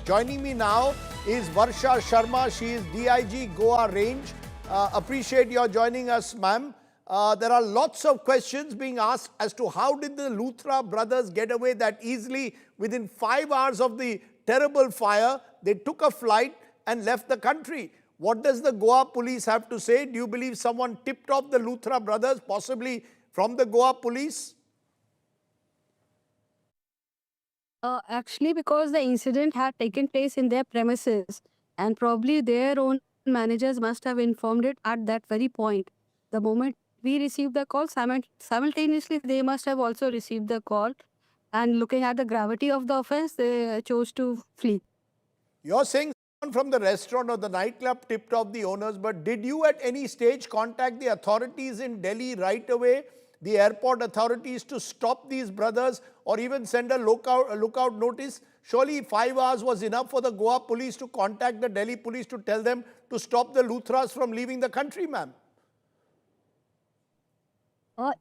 Joining me now is Varsha Sharma. She is DIG Goa range. Appreciate your joining us, ma'am. There are lots of questions being asked as to how did the Luthra brothers get away that easily. Within 5 hours of the terrible fire, they took a flight and left the country. What does the Goa police have to say? Do you believe someone tipped off the Luthra brothers, possibly from the Goa police? Actually, because the incident had taken place in their premises, and probably their own managers must have informed it at that very point. The moment we received the call, simultaneously they must have also received the call, and looking at the gravity of the offense, they chose to flee. You're saying someone from the restaurant or the nightclub tipped off the owners, but did you at any stage contact the authorities in Delhi right away, the airport authorities, to stop these brothers or even send a lookout notice? Surely 5 hours was enough for the Goa police to contact the Delhi police to tell them to stop the Luthras from leaving the country, ma'am.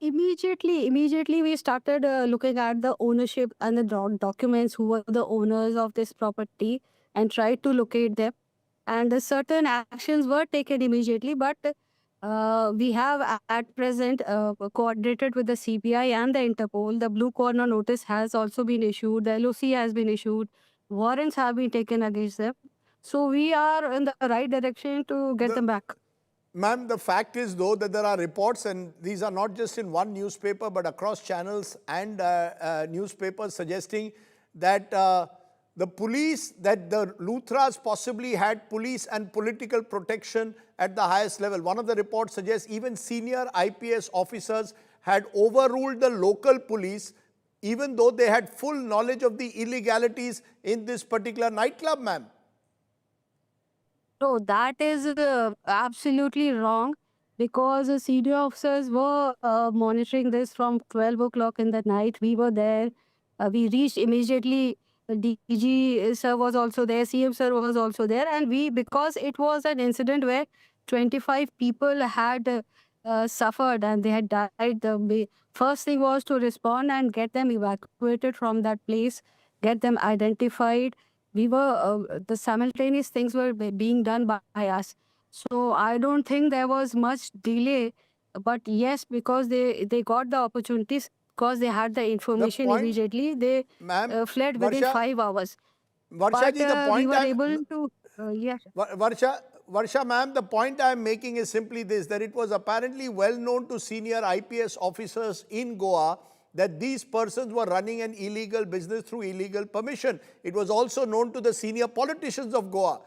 Immediately we started looking at the ownership and the documents, who were the owners of this property, and tried to locate them. And certain actions were taken immediately, but we have at present coordinated with the CBI and the Interpol. The blue corner notice has also been issued, the LOC has been issued, warrants have been taken against them. So we are in the right direction to get them back. Ma'am, the fact is, though, that there are reports, and these are not just in one newspaper, but across channels and newspapers, suggesting that the police, that the Luthras possibly had police and political protection at the highest level. One of the reports suggests even senior IPS officers had overruled the local police, even though they had full knowledge of the illegalities in this particular nightclub, ma'am. No, that is absolutely wrong, because the senior officers were monitoring this from 12 o'clock in the night. We were there. We reached immediately. DG sir was also there. CM sir was also there. And because it was an incident where 25 people had suffered and they had died, the first thing was to respond and get them evacuated from that place, get them identified. We were the simultaneous things were being done by us. So I don't think there was much delay, but yes, because they got the opportunities, because they had the information immediately, they fled within 5 hours. Varsha ji, the point we were able to, yes. Varsha ma'am, the point I am making is simply this, that it was apparently well known to senior IPS officers in Goa that these persons were running an illegal business through illegal permission. It was also known to the senior politicians of Goa.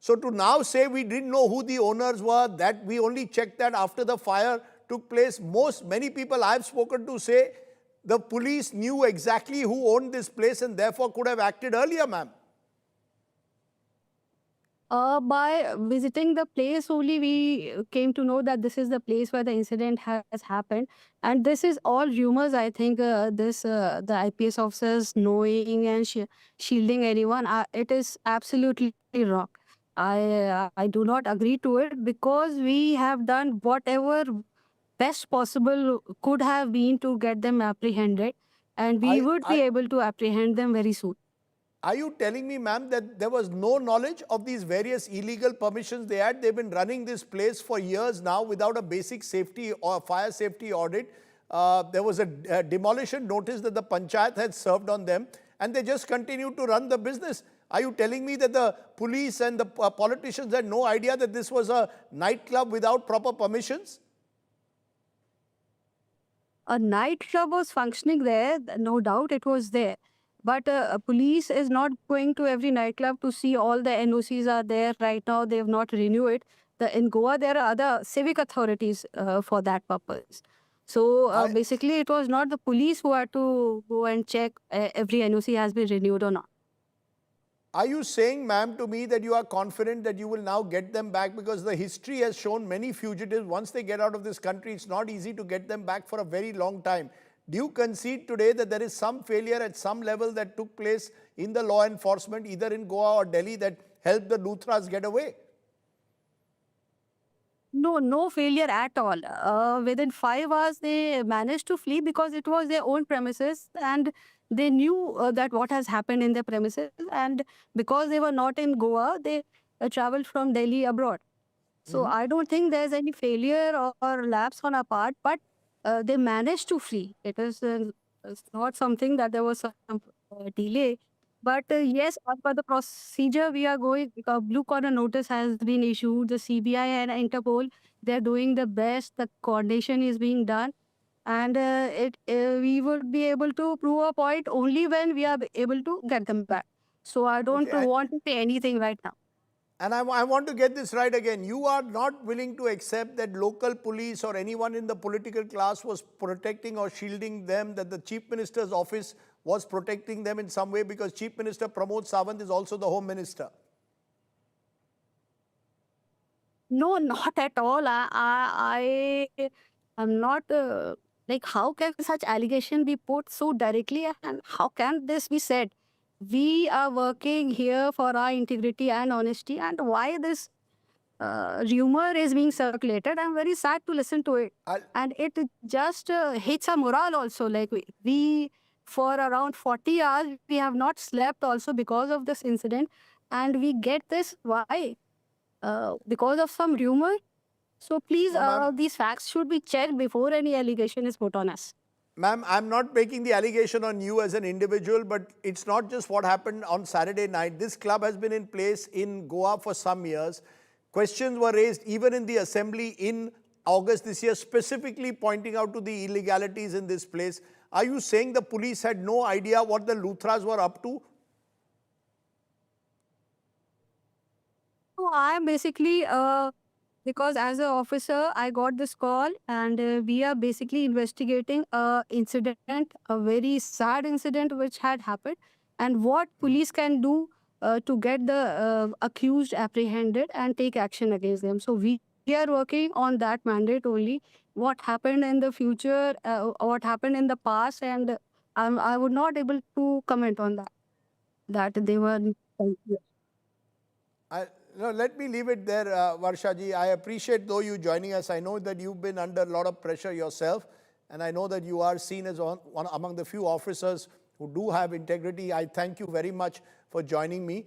So to now say we didn't know who the owners were, that we only checked that after the fire took place, many people I've spoken to say the police knew exactly who owned this place and therefore could have acted earlier, ma'am. By visiting the place only, we came to know that this is the place where the incident has happened. And this is all rumors, I think, the IPS officers knowing and shielding anyone. It is absolutely wrong. I do not agree to it, because we have done whatever best possible could have been to get them apprehended. And we would be able to apprehend them very soon. Are you telling me, ma'am, that there was no knowledge of these various illegal permissions they had? They've been running this place for years now without a basic safety or fire safety audit. There was a demolition notice that the panchayat had served on them, and they just continued to run the business. Are you telling me that the police and the politicians had no idea that this was a nightclub without proper permissions? A nightclub was functioning there, no doubt it was there. But police is not going to every nightclub to see all the NOCs are there right now. They have not renewed it. In Goa, there are other civic authorities for that purpose. So basically, it was not the police who had to go and check every NOC has been renewed or not. Are you saying, ma'am, to me that you are confident that you will now get them back? Because the history has shown many fugitives, once they get out of this country, it's not easy to get them back for a very long time. Do you concede today that there is some failure at some level that took place in the law enforcement, either in Goa or Delhi, that helped the Luthras get away? No failure at all. Within 5 hours, they managed to flee because it was their own premises, and they knew that what has happened in their premises, and because they were not in Goa, they traveled from Delhi abroad. So I don't think there's any failure or lapse on our part, but they managed to flee. It's not something that there was some delay. But yes, as per the procedure, we are going. Blue corner notice has been issued. The CBI and Interpol, they're doing the best. The coordination is being done, and we would be able to prove a point only when we are able to get them back. So I don't Okay, want to say anything right now. and I want to get this right again. You are not willing to accept that local police or anyone in the political class was protecting or shielding them, that the Chief Minister's office was protecting them in some way, because Chief Minister Pramod Sawant is also the Home Minister. No, not at all. I am not like, how can such allegation be put so directly, and how can this be said? We are working here for our integrity and honesty, and why this rumor is being circulated? I'm very sad to listen to it, I'll, and it just hits our morale also. Like we for around 40 hours we have not slept also because of this incident, and we get this why because of some rumor. So please, no, ma'am. these facts should be checked before any allegation is put on us. Ma'am, I'm not making the allegation on you as an individual, but it's not just what happened on Saturday night. This club has been in place in Goa for some years. Questions were raised even in the assembly in August this year, specifically pointing out to the illegalities in this place. Are you saying the police had no idea what the Luthras were up to? So I am basically because as an officer, I got this call, and we are basically investigating a incident, a very sad incident which had happened, and what police can do to get the accused apprehended and take action against them. So we are working on that mandate only. What happened in the future, what happened in the past, and I would not able to comment on that. That they were. I, no, let me leave it there, Varsha ji. I appreciate though you joining us. I know that you've been under a lot of pressure yourself, and I know that you are seen as one among the few officers who do have integrity. I thank you very much for joining me.